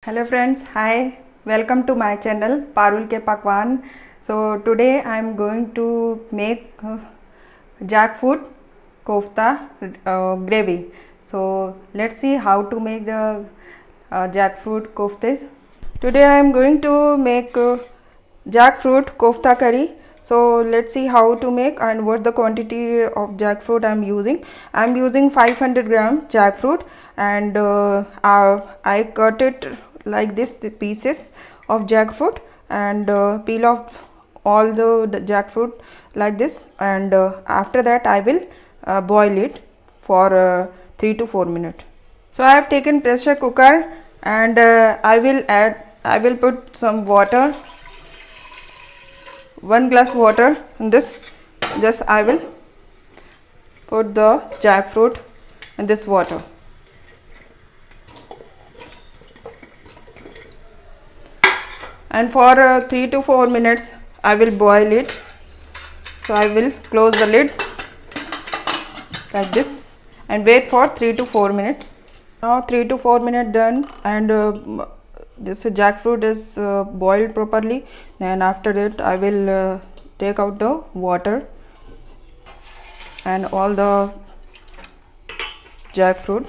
Hello friends, hi, welcome to my channel Parul ke Pakwan. So today I am going to make jackfruit kofta gravy. So let's see how to make the jackfruit koftas. Today I am going to make jackfruit kofta curry. So let's see how to make and what the quantity of jackfruit I am using. I am using 500 gram jackfruit and I cut it like this, the pieces of jackfruit, and peel off all the jackfruit like this, and after that I will boil it for 3 to 4 minutes. So I have taken pressure cooker and I will put some water, 1 glass water in this. Just I will put the jackfruit in this water. And for 3 to 4 minutes I will boil it. So I will close the lid like this and wait for 3 to 4 minutes. Now 3 to 4 minutes done, and this jackfruit is boiled properly. Then after that I will take out the water and all the jackfruit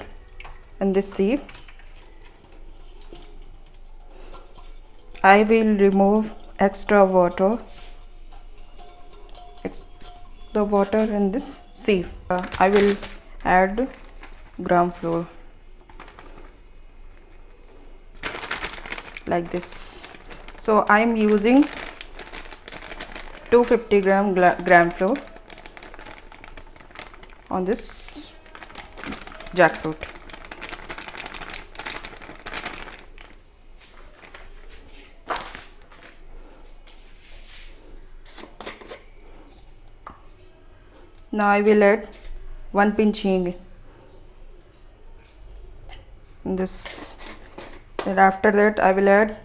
in this sieve. I will remove extra water, the water in this sieve. I will add gram flour like this. So I am using 250 gram flour on this jackfruit. Now I will add 1 pinch hing in this, and after that I will add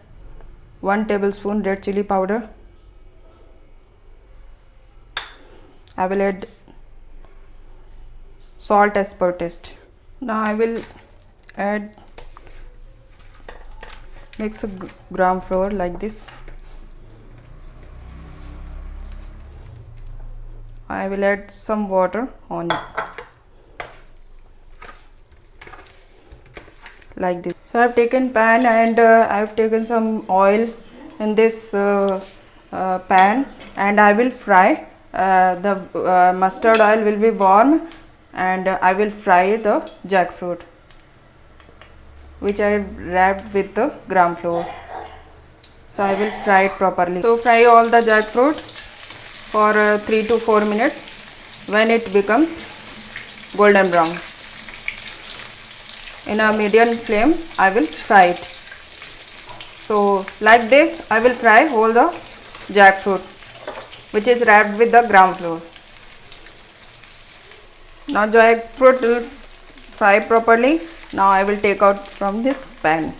1 tablespoon red chili powder. I will add salt as per taste. Now I will mix a gram flour like this. I will add some water on it like this. So I have taken pan and I have taken some oil in this pan, and I will fry. The mustard oil will be warm, and I will fry the jackfruit which I have wrapped with the gram flour. So I will fry it properly. So fry all the jackfruit for 3 to 4 minutes. When it becomes golden brown, in a medium flame I will fry it. So like this I will fry all the jackfruit which is wrapped with the gram flour. Now jackfruit will fry properly. Now I will take out from this pan.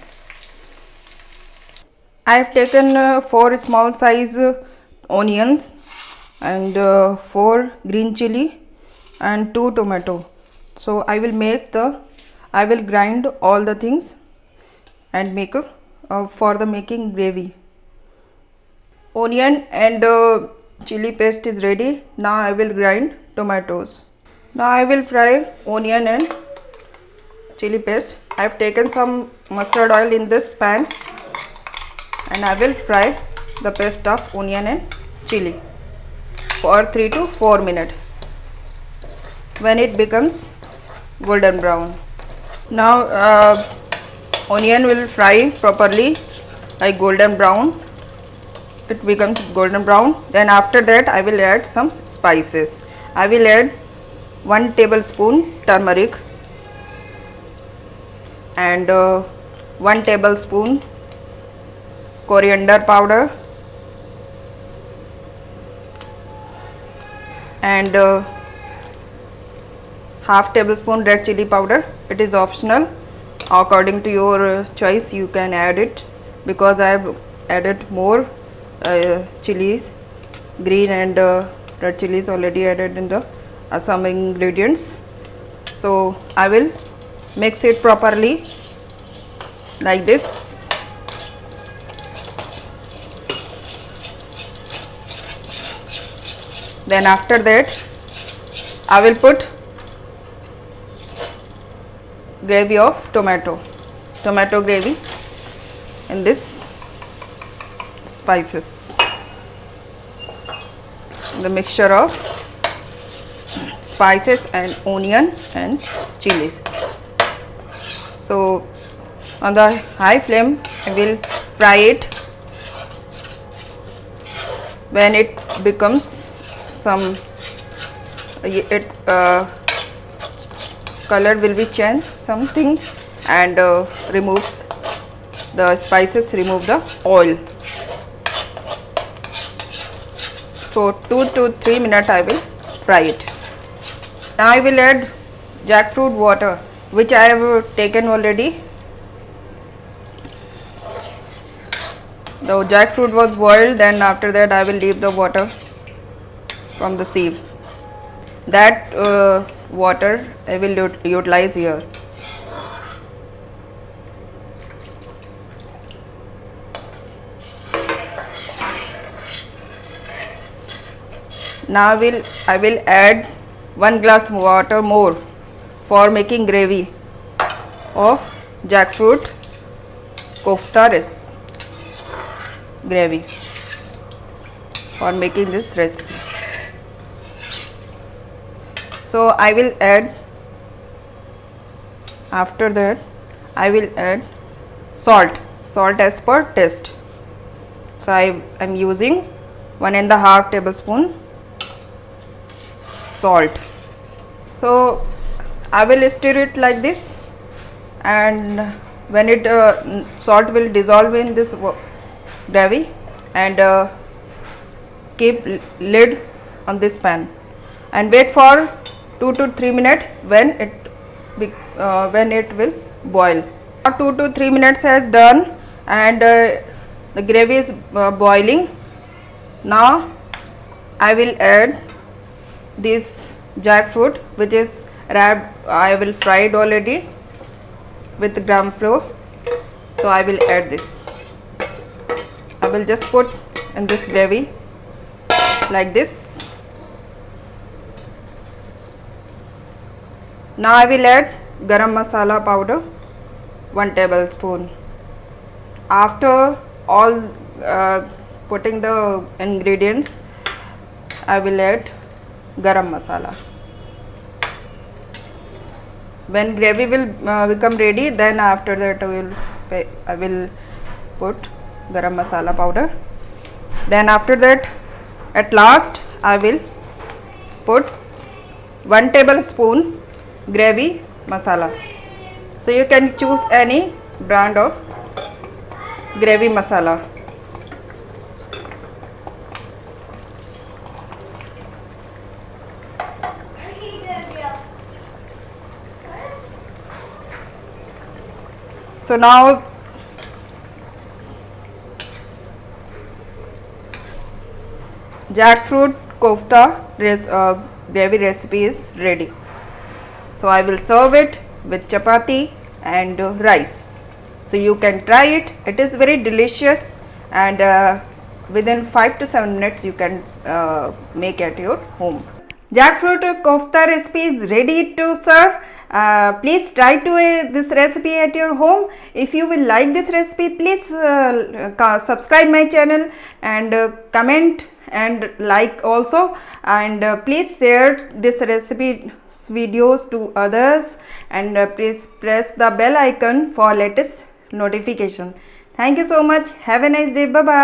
I have taken 4 small size onions and 4 green chili and 2 tomato. So I will grind all the things and make for the making gravy. Onion and chili paste is ready. Now I will grind tomatoes. Now I will fry onion and chili paste. I have taken some mustard oil in this pan, and I will fry the paste of onion and chili for 3 to 4 minutes. When it becomes golden brown, now onion will fry properly like golden brown. It becomes golden brown. Then after that I will add some spices. I will add 1 tablespoon turmeric and 1 tablespoon coriander powder and half tablespoon red chili powder. It is optional, according to your choice you can add it, because I have added more chilies, green and red chilies already added in the some ingredients. So I will mix it properly like this. Then after that I will put gravy of tomato gravy in this spices, the mixture of spices and onion and chilies. So on the high flame I will fry it. When it becomes some color will be changed something, and remove the spices, remove the oil. So 2 to 3 minutes I will fry it. Now I will add jackfruit water, which I have taken already. The jackfruit was boiled, then after that I will leave the water from the sieve. That water I will utilize here. Now I will add 1 glass water more for making gravy of jackfruit kofta gravy, for making this recipe. So I will add, after that I will add salt as per taste. So I am using 1.5 tablespoon salt. So I will stir it like this, and when it salt will dissolve in this gravy, and keep lid on this pan and wait for 2 to 3 minutes when it will boil. 2 to 3 minutes has done, and the gravy is boiling. Now I will add this jackfruit, which is wrapped. I will fry it already with gram flour. So I will add this. I will just put in this gravy like this. Now I will add garam masala powder, 1 tablespoon. After all putting the ingredients, I will add garam masala. When gravy will become ready, then after that I will put garam masala powder. Then after that, at last I will put 1 tablespoon gravy masala. So you can choose any brand of gravy masala. So now jackfruit kofta gravy recipe is ready. So I will serve it with chapati and rice. So you can try it. It is very delicious, and within 5 to 7 minutes you can make at your home. Jackfruit kofta recipe is ready to serve. Please try to this recipe at your home. If you will like this recipe, please subscribe my channel and comment and like also, and please share this recipe videos to others, and please press the bell icon for latest notification. Thank you so much. Have a nice day. Bye bye.